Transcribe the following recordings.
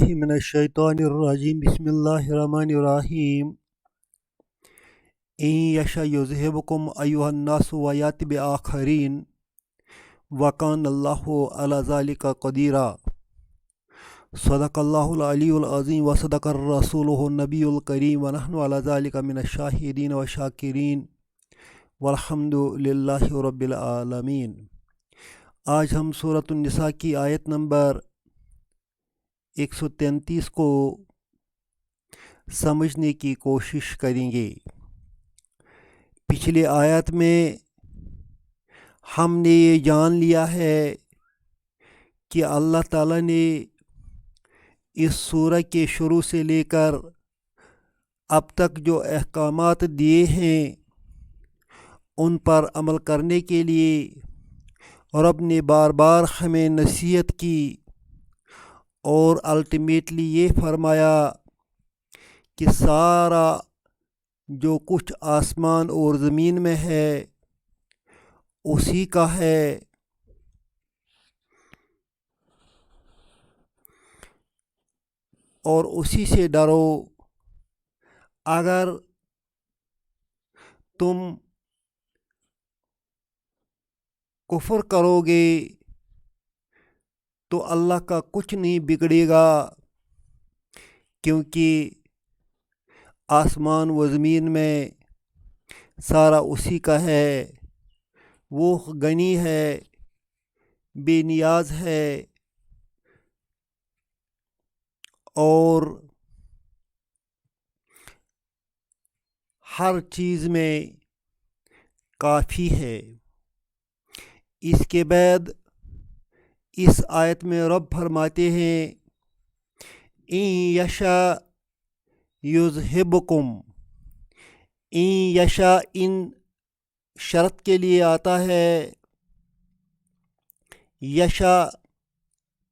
من الشیطان الرجیم بسم اللہ الرحمن الرحیم ان یشاء یذہبکم ایھا الناس ویأتی بآخرین وکان اللہ علی ذلک قدیرا صدق اللہ العلی العظیم وصدق رسولہ النبی الکریم ونحن علی ذلک من الشاہدین والشاکرین والحمد للہ رب العالمین۔ آج ہم سورۃ النساء کی آیت نمبر 133 کو سمجھنے کی کوشش کریں گے۔ پچھلے آیت میں ہم نے یہ جان لیا ہے کہ اللہ تعالیٰ نے اس سورہ کے شروع سے لے کر اب تک جو احکامات دیے ہیں ان پر عمل کرنے کے لیے رب نے بار بار ہمیں نصیحت کی اور الٹیمیٹلی یہ فرمایا کہ سارا جو کچھ آسمان اور زمین میں ہے اسی کا ہے، اور اسی سے ڈرو۔ اگر تم کفر کرو گے تو اللہ کا کچھ نہیں بگڑے گا، کیونکہ آسمان و زمین میں سارا اسی کا ہے۔ وہ غنی ہے، بے نیاز ہے اور ہر چیز میں کافی ہے۔ اس کے بعد اس آیت میں رب فرماتے ہیں ان یشاء یذہبکم۔ ان یشاء ان شرط کے لیے آتا ہے، یشاء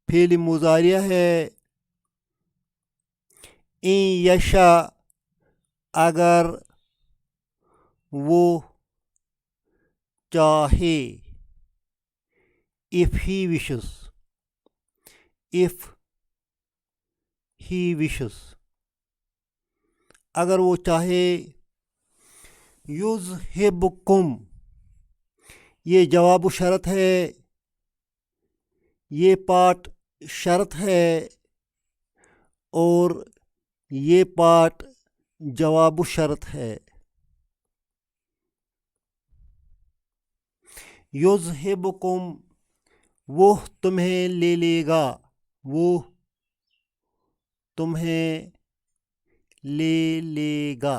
فعل مضارع ہے۔ ان یشاء اگر وہ چاہے، if he wishes اگر وہ چاہے، یذہبکم یہ جواب و شرط ہے، یہ پارٹ شرط ہے اور یہ پارٹ جواب و شرط ہے۔ یذہبکم وہ تمہیں لے لے گا، وہ تمہیں لے لے گا۔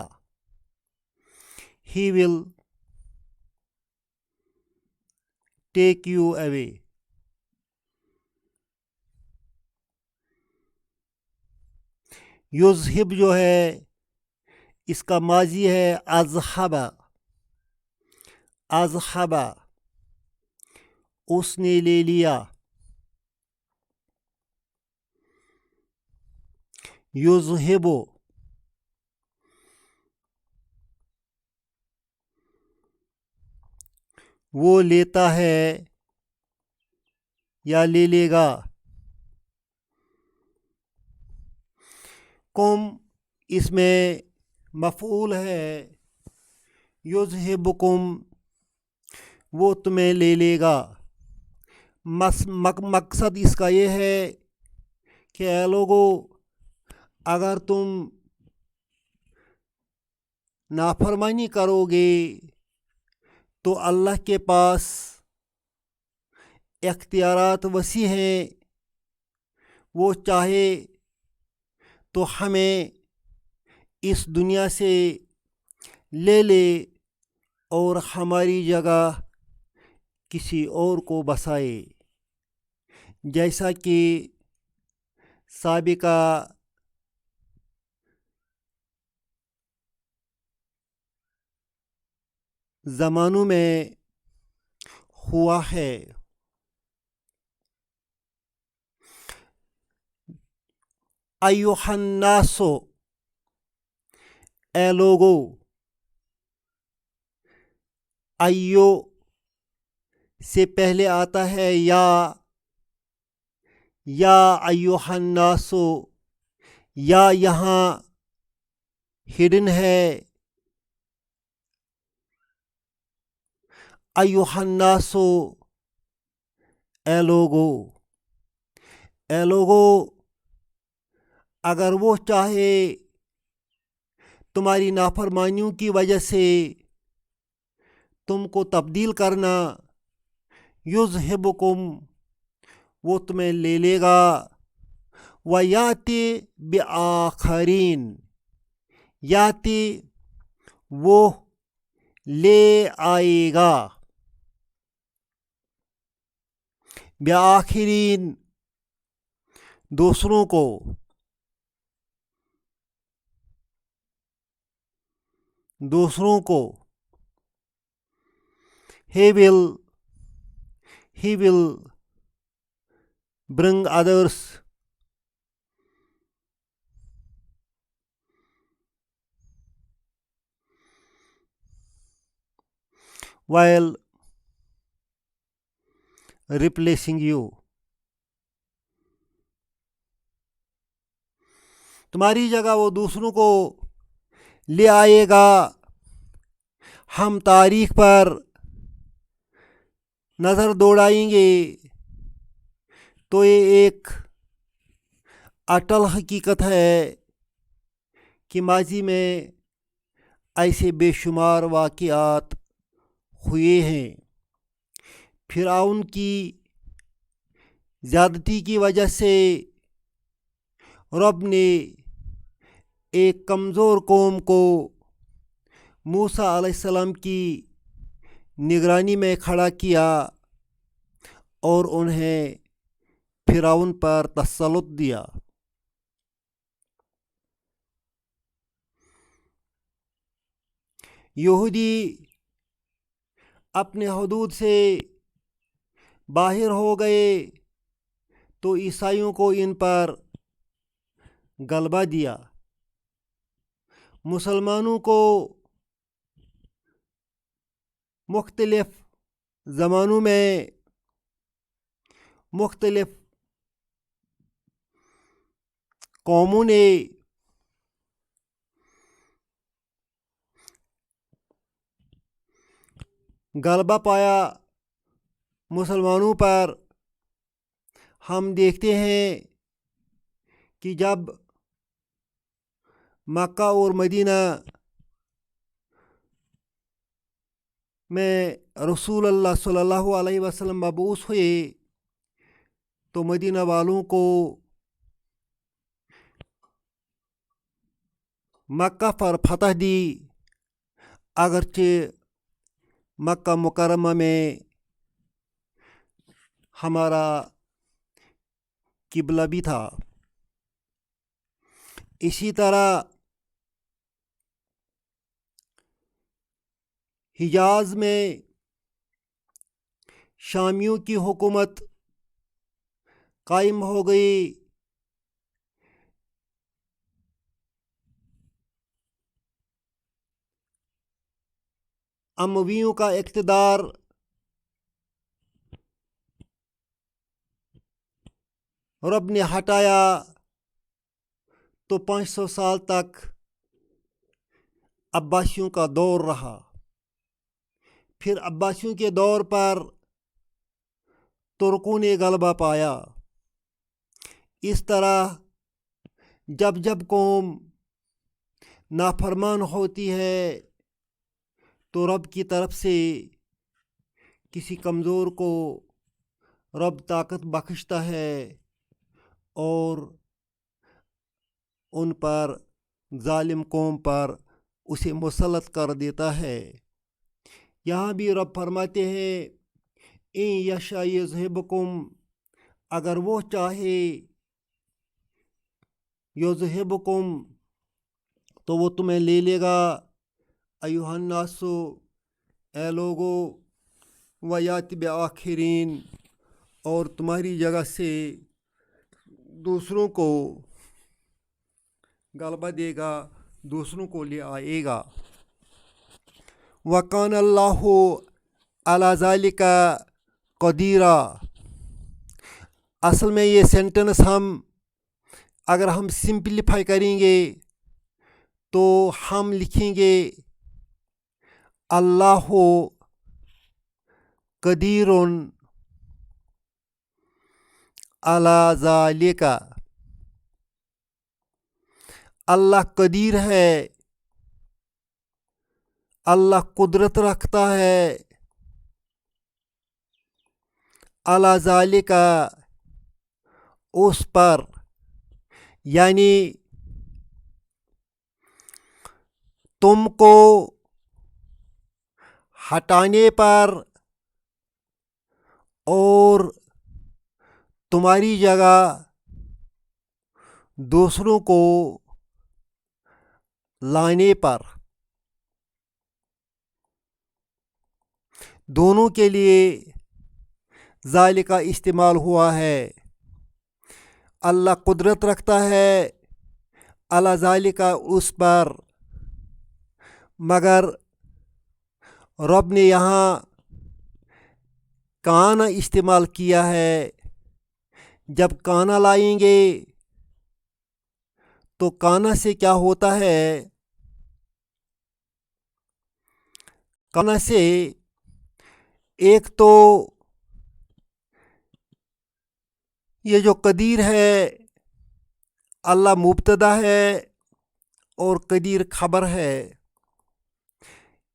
He will take you away۔ یذہب جو ہے اس کا ماضی ہے اذہب، اذہب اس نے لے لیا۔ یذہب وہ لیتا ہے یا لے لے گا۔ کم اس میں مفعول ہے، یذہبکم وہ تمہیں لے لے گا۔ مقصد اس کا یہ ہے کہ اے لوگو، اگر تم نافرمانی کرو گے تو اللہ کے پاس اختیارات وسیع ہیں، وہ چاہے تو ہمیں اس دنیا سے لے لے اور ہماری جگہ کسی اور کو بسائے، جیسا کہ سابقہ زمانوں میں ہوا ہے۔ ایھا الناس اے لوگو، ایو سے پہلے آتا ہے یا ایھا الناس، یا یہاں ہڈن ہے ایھا الناسو، اے لوگو اگر وہ چاہے تمہاری نافرمانیوں کی وجہ سے تم کو تبدیل کرنا، یذہبکم، وہ تمہیں لے لے گا، ویاتی بآخرین، یاتی وہ لے آئے گا، بآخرین دوسروں کو، he will bring others while replacing you. تمہاری جگہ وہ دوسروں کو لے آئے گا۔ ہم تاریخ پر نظر دوڑائیں گے تو یہ ایک اٹل حقیقت ہے کہ ماضی میں ایسے بے شمار واقعات ہوئے ہیں۔ فرعون کی زیادتی کی وجہ سے رب نے ایک کمزور قوم کو موسیٰ علیہ السلام کی نگرانی میں کھڑا کیا اور انہیں فرعون پر تسلط دیا۔ یہودی اپنے حدود سے باہر ہو گئے تو عیسائیوں کو ان پر غلبہ دیا۔ مسلمانوں کو مختلف زمانوں میں مختلف قوموں نے غلبہ پایا مسلمانوں پر۔ ہم دیکھتے ہیں کہ جب مکہ اور مدینہ میں رسول اللہ صلی اللہ علیہ وسلم مبعوث ہوئے تو مدینہ والوں کو مکہ پر فتح دی، اگرچہ مکہ مکرمہ میں ہمارا قبلہ بھی تھا۔ اسی طرح حجاز میں شامیوں کی حکومت قائم ہو گئی۔ امویوں کا اقتدار رب نے ہٹایا تو 500 سال تک عباسیوں کا دور رہا۔ پھر عباسیوں کے دور پر ترکوں نے غلبہ پایا۔ اس طرح جب قوم نافرمان ہوتی ہے تو رب کی طرف سے کسی کمزور کو رب طاقت بخشتا ہے اور ان پر ظالم قوم پر اسے مسلط کر دیتا ہے۔ یہاں بھی رب فرماتے ہیں ان یشاء یذہبکم، اگر وہ چاہے یذہبکم تو وہ تمہیں لے لے گا، ایھا الناس، اے لوگو، ویات بآخرین، اور تمہاری جگہ سے دوسروں کو غلبہ دے گا، دوسروں کو لے آئے گا۔ وَكَانَ اللَّهُ عَلَى ذَلِكَ قَدِيرًا۔ اصل میں یہ سینٹنس ہم اگر ہم سمپلیفائی کریں گے تو ہم لکھیں گے اللہ قدیر علی ذالک. اللہ قدیر ہے، اللہ قدرت رکھتا ہے علی ذالک اس پر، یعنی تم کو ہٹانے پر اور تمہاری جگہ دوسروں کو لانے پر، دونوں کے لیے ذالک استعمال ہوا ہے. اللہ قدرت رکھتا ہے علی ذالک اس پر، مگر رب نے یہاں کانا استعمال کیا ہے. جب کانا لائیں گے تو کانا سے کیا ہوتا ہے؟ کانا سے ایک تو یہ جو قدیر ہے اللہ مبتدا ہے اور قدیر خبر ہے.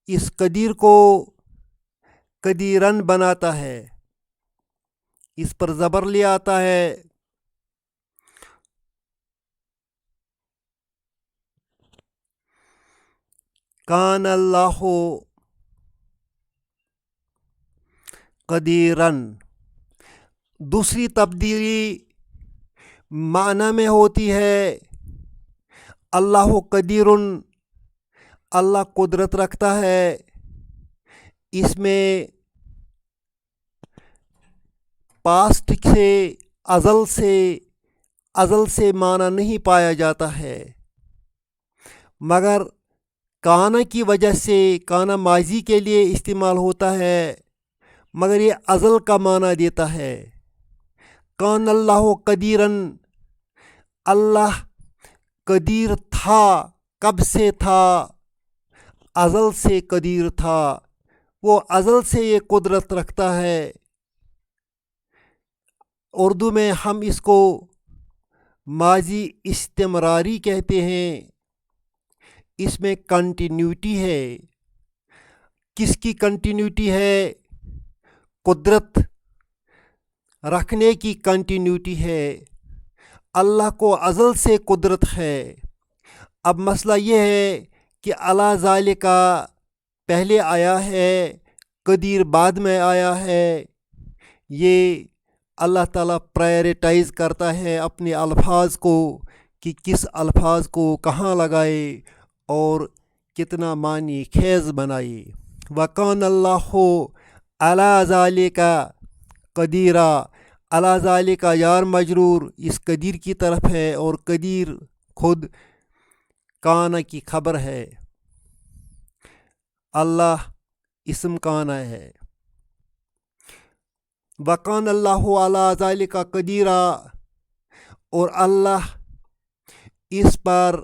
اس قدیر کو قدیرن بناتا ہے، اس پر زبر لے آتا ہے. کان اللہ قدیرن. دوسری تبدیلی معنی میں ہوتی ہے اللہ قدیر، اللہ قدرت رکھتا ہے. اس میں پاسٹ سے ازل سے معنی نہیں پایا جاتا ہے، مگر کانا کی وجہ سے کانا ماضی کے لیے استعمال ہوتا ہے، مگر یہ ازل کا معنی دیتا ہے. کان اللہ قدیرن، اللہ قدیر تھا. کب سے تھا؟ ازل سے قدیر تھا. وہ ازل سے یہ قدرت رکھتا ہے. اردو میں ہم اس کو ماضی استمراری کہتے ہیں. اس میں کنٹینیوٹی ہے. کس کی کنٹینیوٹی ہے؟ قدرت رکھنے کی کنٹینیوٹی ہے. اللہ کو ازل سے قدرت ہے. اب مسئلہ یہ ہے کہ علی ذالک پہلے آیا ہے، قدیر بعد میں آیا ہے. یہ اللہ تعالیٰ پرائرٹائز کرتا ہے اپنے الفاظ کو کہ کس الفاظ کو کہاں لگائے اور کتنا معنی خیز بنائے. وَقَانَ اللَّهُ عَلَى ذَلِكَ قَدِيرًا. عَلَى ذَلِكَ یار مجرور اس قدیر کی طرف ہے، اور قدیر خود کانا کی خبر ہے. اللہ اسم کانا ہے. وَقَانَ اللَّهُ عَلَى ذَلِكَ قَدِيرًا، اور اللہ اس پر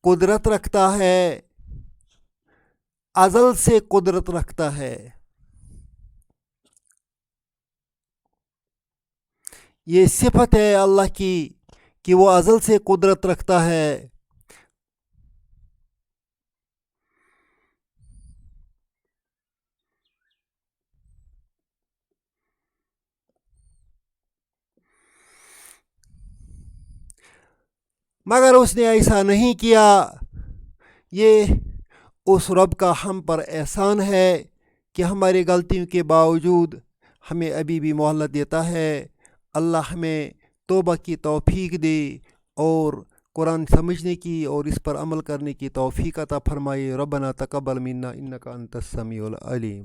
قدرت رکھتا ہے، ازل سے قدرت رکھتا ہے. یہ صفت ہے اللہ کی کہ وہ ازل سے قدرت رکھتا ہے. مگر اس نے ایسا نہیں کیا. یہ اس رب کا ہم پر احسان ہے کہ ہماری غلطیوں کے باوجود ہمیں ابھی بھی مہلت دیتا ہے. اللہ ہمیں توبہ کی توفیق دے اور قرآن سمجھنے کی اور اس پر عمل کرنے کی توفیق عطا فرمائے. ربنا تقبل منا انک انت السمیع العلیم.